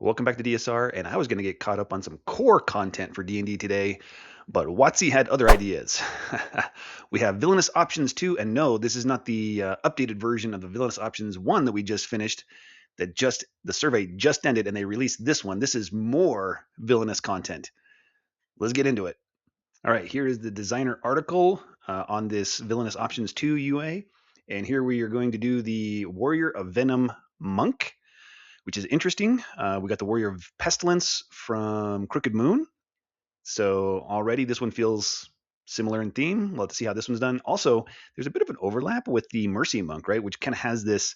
Welcome back to DSR, and I was going to get caught up on some core content for D&D today, but Watsy had other ideas. We have Villainous Options 2, and no, this is not the updated version of the Villainous Options 1 that we just finished, the survey just ended, and they released this one. This is more villainous content. Let's get into it. All right, here is the designer article on this Villainous Options 2 UA, and here we are going to do the Warrior of Venom Monk, which is interesting. We got the Warrior of Pestilence from Crooked Moon. So already this one feels similar in theme. We'll have to see how this one's done. Also, there's a bit of an overlap with the Mercy Monk, right? Which kind of has this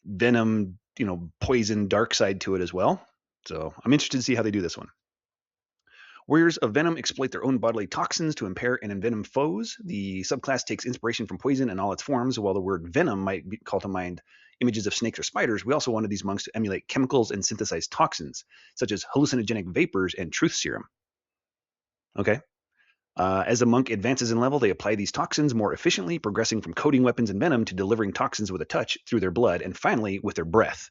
venom, poison dark side to it as well. So I'm interested to see how they do this one. Warriors of Venom exploit their own bodily toxins to impair and envenom foes. The subclass takes inspiration from poison in all its forms. While the word venom might call to mind images of snakes or spiders, we also wanted these monks to emulate chemicals and synthesize toxins, such as hallucinogenic vapors and truth serum. Okay. As a monk advances in level, they apply these toxins more efficiently, progressing from coating weapons and venom to delivering toxins with a touch through their blood, and finally with their breath.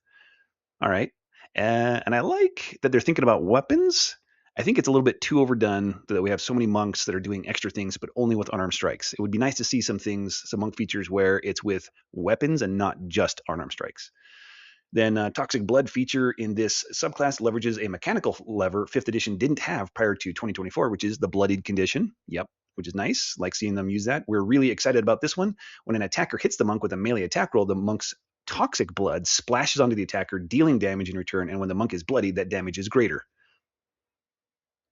All right. And I like that they're thinking about weapons. I think it's a little bit too overdone that we have so many monks that are doing extra things, but only with unarmed strikes. It would be nice to see some monk features where it's with weapons and not just unarmed strikes. Then Toxic Blood feature in this subclass leverages a mechanical lever 5th edition didn't have prior to 2024, which is the bloodied condition. Yep, which is nice. Like seeing them use that. We're really excited about this one. When an attacker hits the monk with a melee attack roll, the monk's toxic blood splashes onto the attacker, dealing damage in return, and when the monk is bloodied, that damage is greater.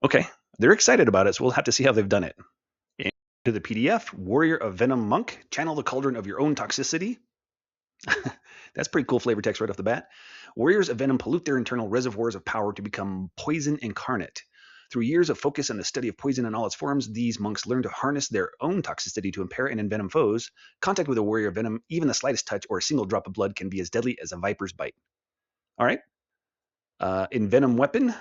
Okay, they're excited about it, so we'll have to see how they've done it. And to the PDF, Warrior of Venom Monk, channel the cauldron of your own toxicity. That's pretty cool flavor text right off the bat. Warriors of Venom pollute their internal reservoirs of power to become poison incarnate. Through years of focus on the study of poison in all its forms, these monks learn to harness their own toxicity to impair and envenom foes. Contact with a warrior of venom, even the slightest touch or a single drop of blood, can be as deadly as a viper's bite. All right. Envenom weapon.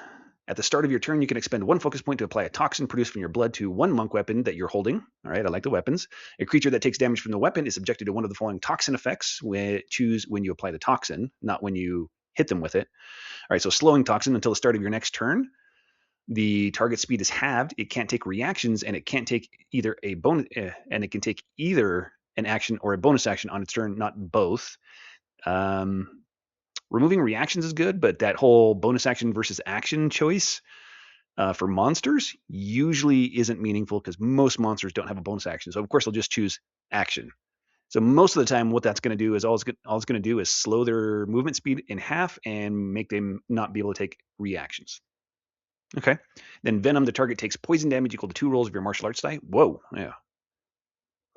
At the start of your turn, you can expend 1 focus point to apply a toxin produced from your blood to 1 monk weapon that you're holding. All right, I like the weapons. A creature that takes damage from the weapon is subjected to one of the following toxin effects. Choose when you apply the toxin, not when you hit them with it. All right, so slowing toxin until the start of your next turn. The target speed is halved. It can't take reactions, and it can't take either a bonus, and it can take either an action or a bonus action on its turn, not both. Removing reactions is good, but that whole bonus action versus action choice for monsters usually isn't meaningful because most monsters don't have a bonus action. So of course they'll just choose action. So most of the time, what that's going to do is all it's going to do is slow their movement speed in half and make them not be able to take reactions. Okay. Then Venom, the target takes poison damage equal to 2 rolls of your martial arts die. Whoa. Yeah.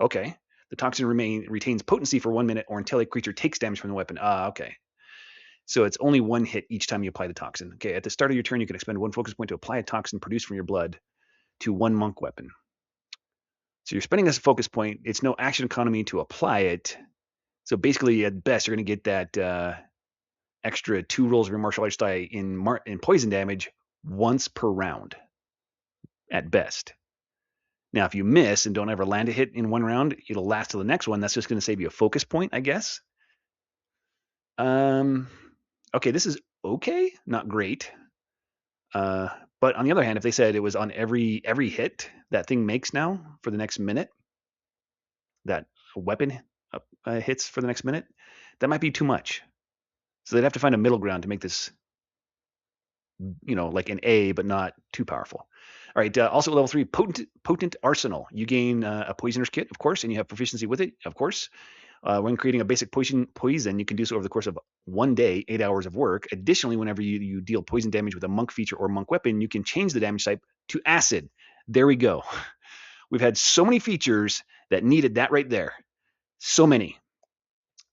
Okay. The toxin retains potency for 1 minute or until a creature takes damage from the weapon. Okay. So it's only 1 hit each time you apply the toxin. Okay, at the start of your turn, you can expend 1 focus point to apply a toxin produced from your blood to 1 monk weapon. So you're spending this focus point. It's no action economy to apply it. So basically, at best, you're going to get that extra 2 rolls of your martial arts die in poison damage once per round, at best. Now, if you miss and don't ever land a hit in 1 round, it'll last till the next one. That's just going to save you a focus point, I guess. Okay, this is okay, not great. But on the other hand, if they said it was on every hit that thing makes now for the next minute, that weapon hits for the next minute, that might be too much. So they'd have to find a middle ground to make this, like an A, but not too powerful. All right. Also, level 3, potent arsenal. You gain a poisoner's kit, of course, and you have proficiency with it, of course. When creating a basic poison, you can do so over the course of 1 day, 8 hours of work. Additionally, whenever you deal poison damage with a monk feature or monk weapon, you can change the damage type to acid. There we go. We've had so many features that needed that right there. So many.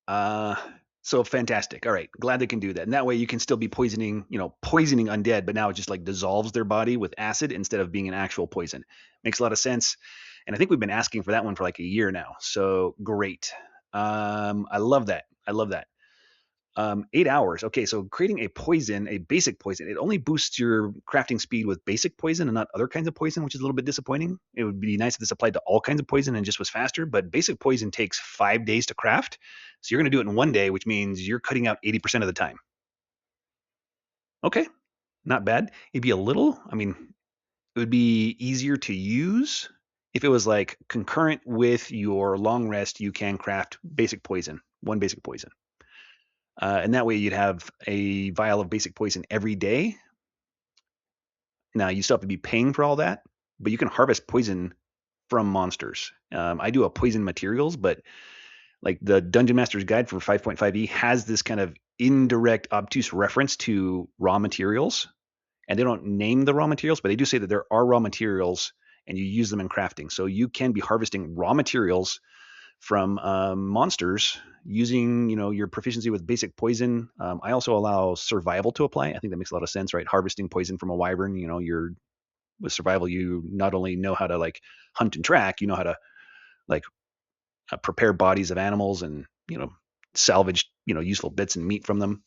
So fantastic. All right. Glad they can do that. And that way you can still be poisoning undead, but now it just like dissolves their body with acid instead of being an actual poison. Makes a lot of sense. And I think we've been asking for that one for like a year now. So great. I love that. 8 hours. Okay, so creating a basic poison, it only boosts your crafting speed with basic poison and not other kinds of poison, which is a little bit disappointing. It would be nice if this applied to all kinds of poison and just was faster, but basic poison takes 5 days to craft. So you're going to do it in 1 day, which means you're cutting out 80% of the time. Okay, not bad. It'd be a little, I mean, it would be easier to use if it was like concurrent with your long rest, you can craft basic poison, one basic poison. And that way you'd have a vial of basic poison every day. Now you still have to be paying for all that, but you can harvest poison from monsters. I do a poison materials, but like the Dungeon Master's Guide for 5.5e has this kind of indirect, obtuse reference to raw materials. And they don't name the raw materials, but they do say that there are raw materials and you use them in crafting. So you can be harvesting raw materials from monsters using, your proficiency with basic poison. I also allow survival to apply. I think that makes a lot of sense, right? Harvesting poison from a wyvern. You're with survival. You not only know how to like hunt and track, you know how to like prepare bodies of animals and salvage useful bits and meat from them.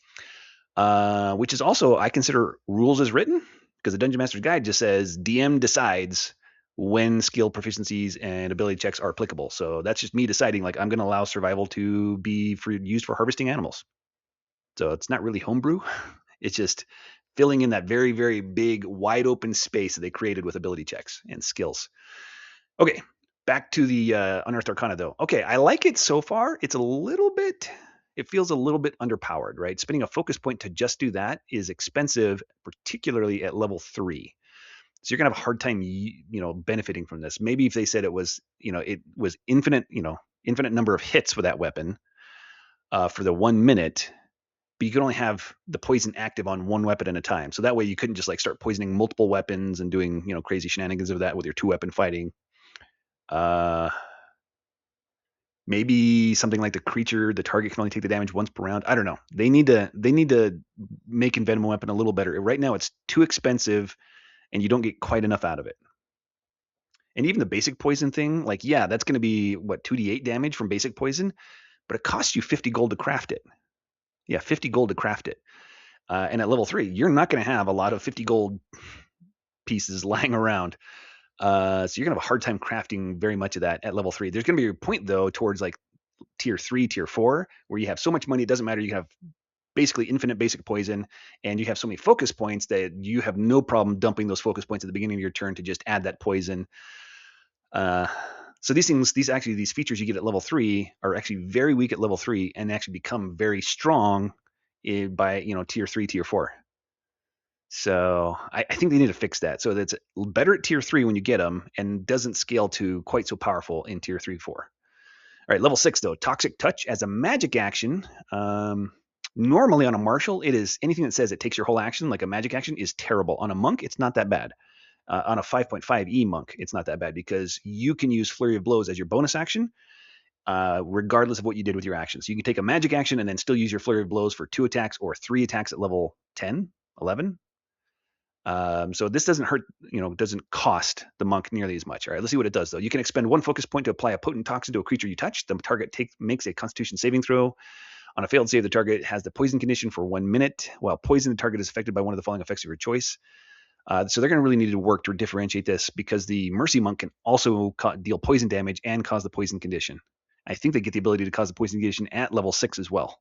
Which is also I consider rules as written because the Dungeon Master's Guide just says DM decides when skill proficiencies and ability checks are applicable. So that's just me deciding like I'm going to allow survival to be used for harvesting animals. So it's not really homebrew. It's just filling in that very, very big, wide open space that they created with ability checks and skills. Okay, back to the Unearthed Arcana though. Okay, I like it so far. It feels a little bit underpowered, right? Spending a focus point to just do that is expensive, particularly at level 3. So you're gonna have a hard time, benefiting from this. Maybe if they said it was infinite number of hits with that weapon for the 1 minute, but you could only have the poison active on one weapon at a time. So that way you couldn't just like start poisoning multiple weapons and doing crazy shenanigans of that with your 2-weapon fighting. Uh, Maybe something like the target can only take the damage once per round. I don't know. They need to make Venom weapon a little better. Right now it's too expensive and you don't get quite enough out of it. And even the basic poison thing, like yeah, that's going to be what 2d8 damage from basic poison, but it costs you 50 gold to craft it. Yeah, 50 gold to craft it. And at level 3, you're not going to have a lot of 50 gold pieces lying around. So you're gonna have a hard time crafting very much of that at level 3. There's gonna be a point though towards like tier 3, tier 4, where you have so much money it doesn't matter. You have basically infinite basic poison, and you have so many focus points that you have no problem dumping those focus points at the beginning of your turn to just add that poison. Uh, so these features you get at level 3 are actually very weak at level 3 and actually become very strong by tier 3, tier 4. So I think they need to fix that so that's better at tier 3 when you get them and doesn't scale to quite so powerful in tier 3, 4. All right, level 6 though, Toxic Touch as a magic action. Normally on a martial, it is anything that says it takes your whole action, like a magic action, is terrible. On a monk, it's not that bad. On a 5.5e monk, it's not that bad because you can use Flurry of Blows as your bonus action, regardless of what you did with your actions. So you can take a magic action and then still use your Flurry of Blows for 2 attacks or 3 attacks at level 10, 11. So this doesn't hurt, doesn't cost the monk nearly as much. All right, let's see what it does though. You can expend 1 focus point to apply a potent toxin to a creature you touch. The target makes a Constitution saving throw. On a failed save, the target has the poison condition for 1 minute. While poison, the target is affected by one of the following effects of your choice. So they're going to really need to work to differentiate this because the Mercy Monk can also deal poison damage and cause the poison condition. I think they get the ability to cause the poison condition at level 6 as well.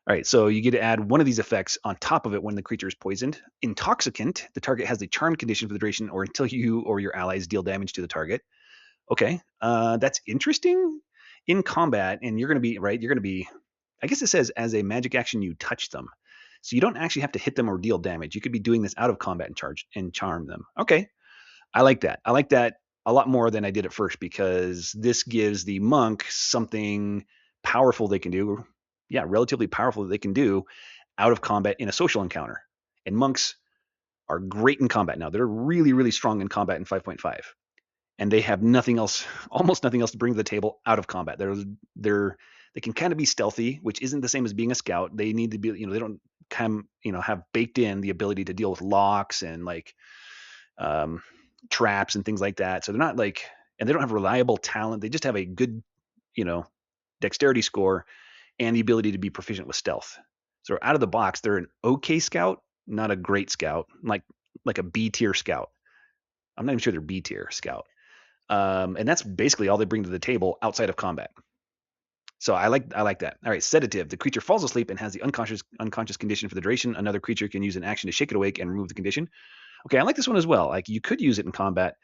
All right, so you get to add one of these effects on top of it when the creature is poisoned. Intoxicant, the target has the charm condition for the duration or until you or your allies deal damage to the target. Okay, that's interesting in combat, and you're going to be, right, I guess it says as a magic action you touch them. So you don't actually have to hit them or deal damage. You could be doing this out of combat and charm them. Okay, I like that. I like that a lot more than I did at first because this gives the monk something powerful they can do. Yeah, relatively powerful that they can do out of combat in a social encounter. And monks are great in combat now. They're really, really strong in combat in 5.5. And they have nothing else, almost nothing else to bring to the table out of combat. They can kind of be stealthy, which isn't the same as being a scout. They need to be, they don't have baked in the ability to deal with locks and like um, traps and things like that. So they're not like, and they don't have reliable talent. They just have a good, you know, dexterity score and the ability to be proficient with stealth. So out of the box, they're an okay scout, not a great scout, like a B tier scout. I'm not even sure they're B tier scout. And that's basically all they bring to the table outside of combat. So I like that. All right, sedative. The creature falls asleep and has the unconscious condition for the duration. Another creature can use an action to shake it awake and remove the condition. Okay, I like this one as well. Like you could use it in combat,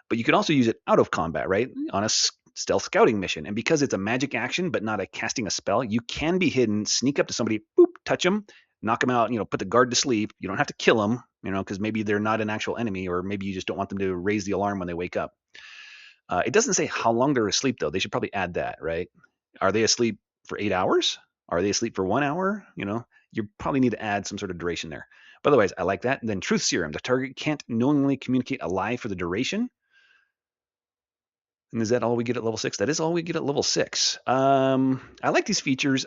but you could also use it out of combat, right? On a stealth scouting mission. And because it's a magic action, but not a casting a spell, you can be hidden, sneak up to somebody, boop, touch them, knock them out, put the guard to sleep. You don't have to kill them, because maybe they're not an actual enemy, or maybe you just don't want them to raise the alarm when they wake up. It doesn't say how long they're asleep, though. They should probably add that, right? Are they asleep for 8 hours? Are they asleep for 1 hour? You probably need to add some sort of duration there. But otherwise, I like that. And then truth serum. The target can't knowingly communicate a lie for the duration. And is that all we get at level 6? That is all we get at level 6. I like these features.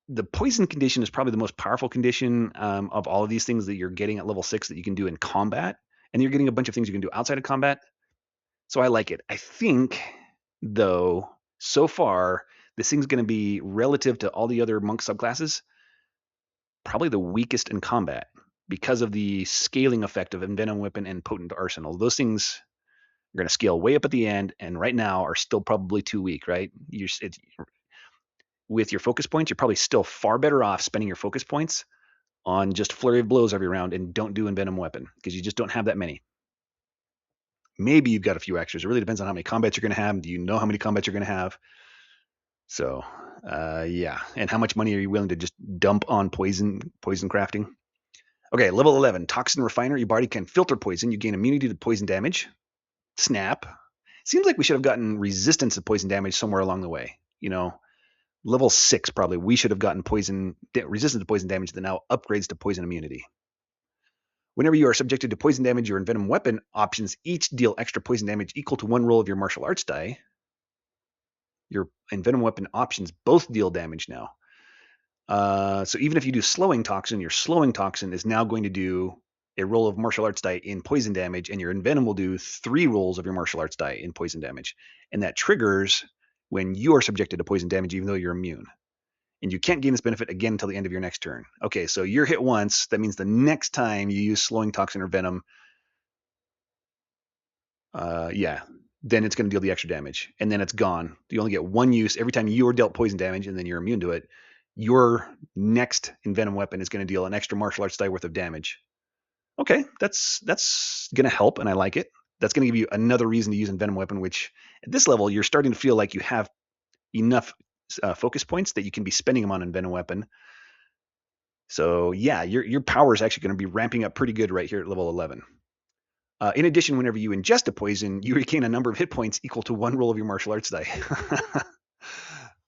The poison condition is probably the most powerful condition of all of these things that you're getting at level 6 that you can do in combat. And you're getting a bunch of things you can do outside of combat. So I like it. I think, though, so far, this thing's going to be relative to all the other monk subclasses, probably the weakest in combat because of the scaling effect of Venom Weapon and Potent Arsenal. Those things are going to scale way up at the end, and right now are still probably too weak, right? With your focus points, you're probably still far better off spending your focus points on just flurry of blows every round and don't do Venom Weapon because you just don't have that many. Maybe you've got a few extras. It really depends on how many combats you're going to have. Do you know how many combats you're going to have? So, yeah. And how much money are you willing to just dump on poison crafting? Okay, level 11, Toxin Refiner. Your body can filter poison. You gain immunity to poison damage. Snap. Seems like we should have gotten resistance to poison damage somewhere along the way. Level 6 probably. We should have gotten resistance to poison damage that now upgrades to poison immunity. Whenever you are subjected to poison damage, your Venom Weapon options each deal extra poison damage equal to one roll of your martial arts die. Your Venom Weapon options both deal damage now. So even if you do Slowing Toxin, your Slowing Toxin is now going to do a roll of martial arts die in poison damage, and your Envenom will do 3 rolls of your martial arts die in poison damage. And that triggers when you are subjected to poison damage, even though you're immune. And you can't gain this benefit again until the end of your next turn. Okay, so you're hit once. That means the next time you use Slowing Toxin or Venom, yeah, then it's going to deal the extra damage, and then it's gone. You only get one use every time you are dealt poison damage, and then you're immune to it. Your next Venom Weapon is going to deal an extra martial arts die worth of damage. Okay, that's going to help, and I like it. That's going to give you another reason to use Venom Weapon, which at this level you're starting to feel like you have enough focus points that you can be spending them on Venom Weapon. So yeah, your power is actually going to be ramping up pretty good right here at level 11. In addition, whenever you ingest a poison, you regain a number of hit points equal to one roll of your martial arts die.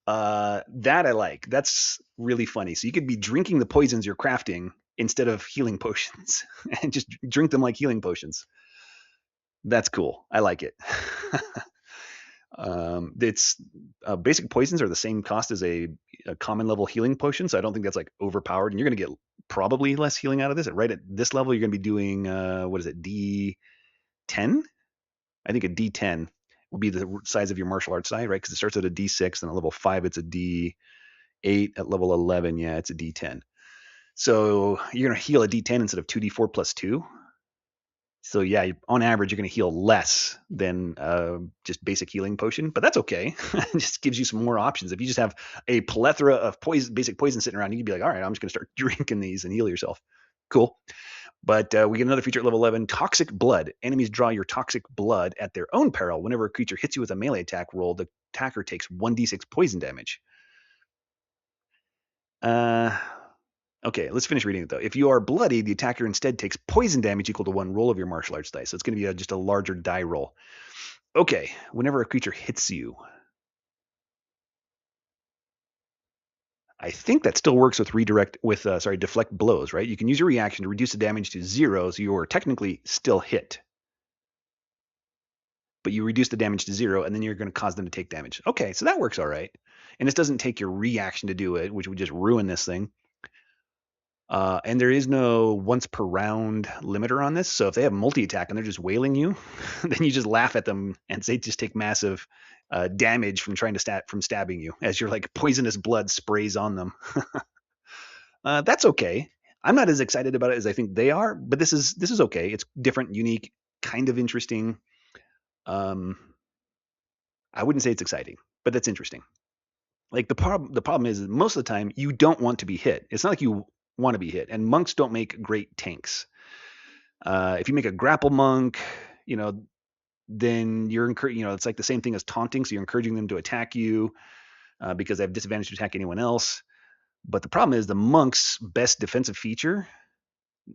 That I like. That's really funny. So you could be drinking the poisons you're crafting instead of healing potions and just drink them like healing potions. That's cool. I like it. It's basic poisons are the same cost as a common level healing potion, so I don't think that's like overpowered. And you're going to get probably less healing out of this. Right at this level, you're going to be doing what is it, D10? I think a D10 will be the size of your martial arts die, right? Because it starts at a D6, and at level 5 it's a D8. At level 11, yeah, it's a D10. So you're going to heal a D10 instead of 2D4 plus 2. So yeah, on average, you're going to heal less than just basic healing potion, but that's okay. It just gives you some more options. If you just have a plethora of basic poison sitting around, you can be like, all right, I'm just going to start drinking these and heal yourself. Cool. But we get another feature at level 11, Toxic Blood. Enemies draw your toxic blood at their own peril. Whenever a creature hits you with a melee attack roll, the attacker takes 1d6 poison damage. Okay, let's finish reading it, though. If you are bloodied, the attacker instead takes poison damage equal to one roll of your martial arts die. So it's going to be just a larger die roll. Okay, whenever a creature hits you, I think that still works with deflect blows, right? You can use your reaction to reduce the damage to 0, so you're technically still hit. But you reduce the damage to 0, and then you're going to cause them to take damage. Okay, so that works all right. And this doesn't take your reaction to do it, which would just ruin this thing. And there is no once per round limiter on this. So if they have multi-attack and they're just wailing you, then you just laugh at them and they just take massive damage from trying to from stabbing you as your like poisonous blood sprays on them. That's okay. I'm not as excited about it as I think they are, but this is okay. It's different, unique, kind of interesting. I wouldn't say it's exciting, but that's interesting. Like the problem is that most of the time you don't want to be hit. It's not like you want to be hit, and monks don't make great tanks. If you make a grapple monk, you know, then you're encouraging. It's like the same thing as taunting. So you're encouraging them to attack you because they have disadvantage to attack anyone else. But the problem is the monk's best defensive feature,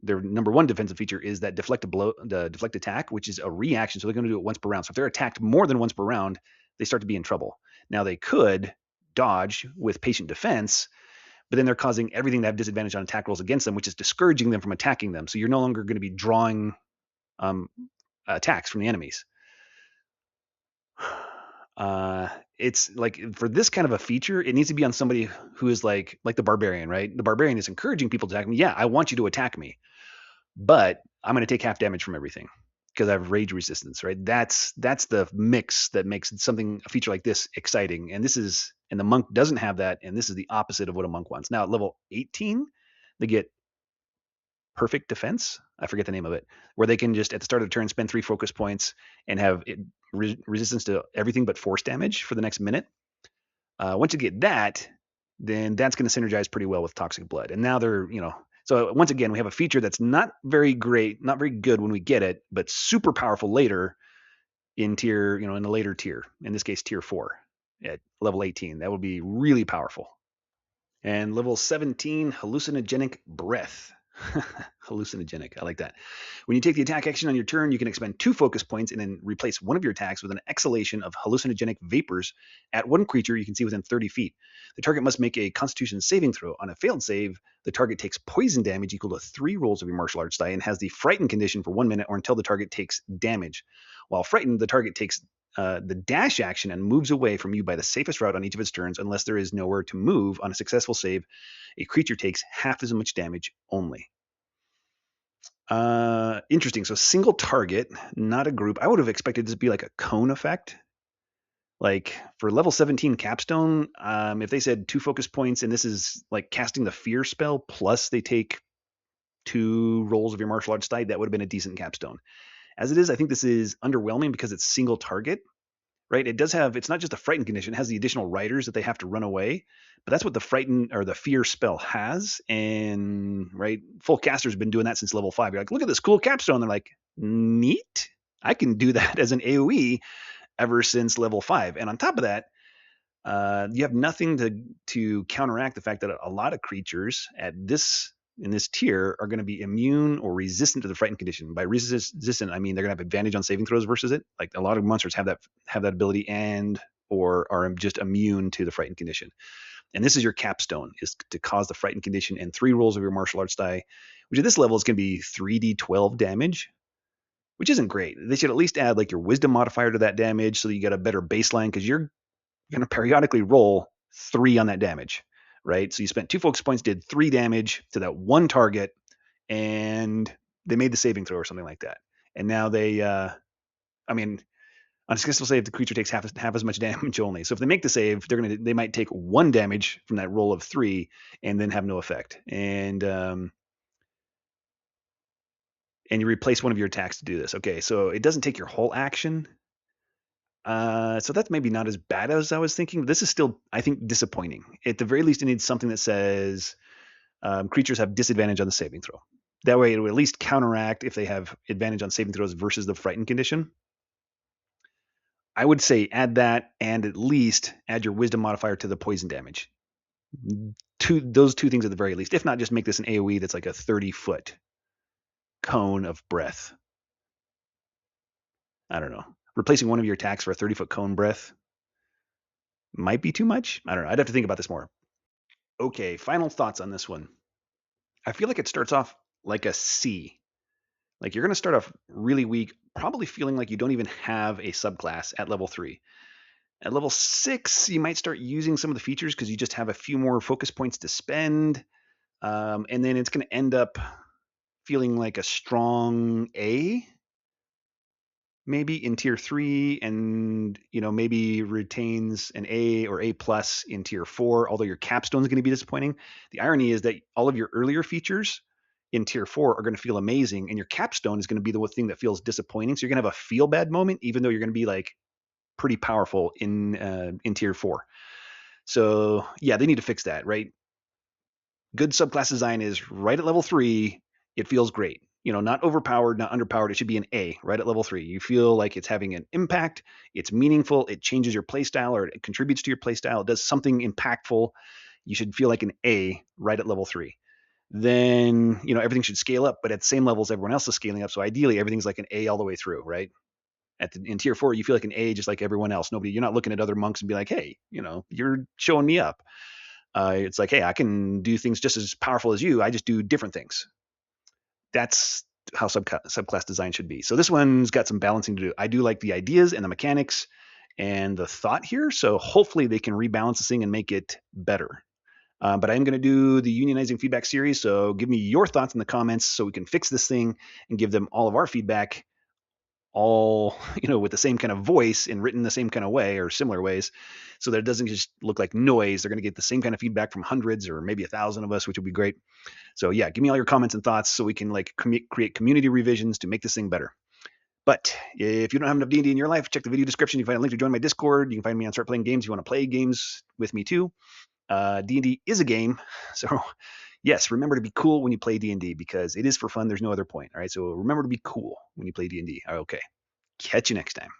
their number one defensive feature, is that the deflect attack, which is a reaction. So they're going to do it once per round. So if they're attacked more than once per round, they start to be in trouble. Now they could dodge with patient defense, but then they're causing everything to have disadvantage on attack rolls against them, which is discouraging them from attacking them. So you're no longer going to be drawing um, attacks from the enemies. It's like for this kind of a feature, it needs to be on somebody who is like the barbarian, right? The barbarian is encouraging people to attack me. Yeah, I want you to attack me, but I'm going to take half damage from everything because I have rage resistance, right? That's the mix that makes a feature like this exciting. And the monk doesn't have that, and this is the opposite of what a monk wants. Now at level 18, they get perfect defense. I forget the name of it, where they can just at the start of the turn spend 3 focus points and have resistance to everything but force damage for the next minute. Once you get that, then that's going to synergize pretty well with Toxic Blood. And now so once again, we have a feature that's not very great, not very good when we get it, but super powerful later in in a later tier. In this case, tier 4 at level 18. That would be really powerful. And level 17, hallucinogenic breath. Hallucinogenic. I like that. When you take the attack action on your turn, you can expend 2 focus points and then replace one of your attacks with an exhalation of hallucinogenic vapors at one creature you can see within 30 feet. The target must make a Constitution saving throw. On a failed save, the target takes poison damage equal to 3 rolls of your martial arts die and has the frightened condition for 1 minute or until the target takes damage. While frightened, the target takes the dash action and moves away from you by the safest route on each of its turns unless there is nowhere to move. On a successful save, a creature takes half as much damage only. Interesting. So single target, not a group. I would have expected this to be like a cone effect. Like for level 17 Capstone, if they said 2 focus points and this is like casting the fear spell plus they take 2 rolls of your martial arts die, that would have been a decent Capstone. As it is, I think this is underwhelming because it's single target, right? It's not just a frightened condition, it has the additional riders that they have to run away, but that's what the frighten or the fear spell has. And right, full caster's been doing that since level 5. You're like, look at this cool Capstone. They're like, neat. I can do that as an AoE ever since level 5. And on top of that, you have nothing to counteract the fact that a lot of creatures in this tier are going to be immune or resistant to the frightened condition. By resistant, I mean they're going to have advantage on saving throws versus it. Like a lot of monsters have that ability and or are just immune to the frightened condition. And this is your Capstone, is to cause the frightened condition and 3 rolls of your martial arts die, which at this level is going to be 3d12 damage, which isn't great. They should at least add like your wisdom modifier to that damage so that you get a better baseline because you're going to periodically roll 3 on that damage, right? So you spent 2 focus points, did 3 damage to that one target, and they made the saving throw or something like that. And now on a successful save, the creature takes half as much damage only. So if they make the save, they might take 1 damage from that roll of 3 and then have no effect. And you replace one of your attacks to do this. Okay, so it doesn't take your whole action. So that's maybe not as bad as I was thinking. This is still, I think, disappointing. At the very least, it needs something that says creatures have disadvantage on the saving throw. That way, it will at least counteract if they have advantage on saving throws versus the frightened condition. I would say add that and at least add your wisdom modifier to the poison damage. Those 2 things at the very least. If not, just make this an AoE that's like a 30-foot cone of breath. I don't know. Replacing one of your attacks for a 30-foot cone breath might be too much. I don't know. I'd have to think about this more. Okay, final thoughts on this one. I feel like it starts off like a C. Like you're going to start off really weak, probably feeling like you don't even have a subclass at level 3. At level 6, you might start using some of the features because you just have a few more focus points to spend. And then it's going to end up feeling like a strong A, maybe in tier 3, and maybe retains an A or A plus in tier 4, although your Capstone is going to be disappointing. The irony is that all of your earlier features in tier 4 are going to feel amazing, and your Capstone is going to be the thing that feels disappointing. So you're going to have a feel bad moment, even though you're going to be like pretty powerful in tier 4. So yeah, they need to fix that, right? Good subclass design is right at level 3. It feels great. Not overpowered, not underpowered. It should be an A right at level 3. You feel like it's having an impact. It's meaningful. It changes your playstyle, or it contributes to your playstyle. It does something impactful. You should feel like an A right at level 3. Then everything should scale up, but at the same level as everyone else is scaling up. So ideally, everything's like an A all the way through, right? In tier 4, you feel like an A just like everyone else. You're not looking at other monks and be like, hey, you're showing me up. It's like, hey, I can do things just as powerful as you. I just do different things. That's how subclass design should be. So this one's got some balancing to do. I do like the ideas and the mechanics and the thought here. So hopefully they can rebalance this thing and make it better. But I am going to do the unionizing feedback series. So give me your thoughts in the comments so we can fix this thing and give them all of our feedback, all with the same kind of voice and written the same kind of way or similar ways, so that it doesn't just look like noise. They're going to get the same kind of feedback from hundreds or maybe 1,000 of us, which would be great. So yeah, give me all your comments and thoughts so we can create community revisions to make this thing better. But if you don't have enough D&D in your life, check the video description. You can find a link to join my Discord. You can find me on Start Playing Games if you want to play games with me too. D&D is a game, so yes, remember to be cool when you play D&D, because it is for fun. There's no other point. All right, so remember to be cool when you play D&D. Okay, catch you next time.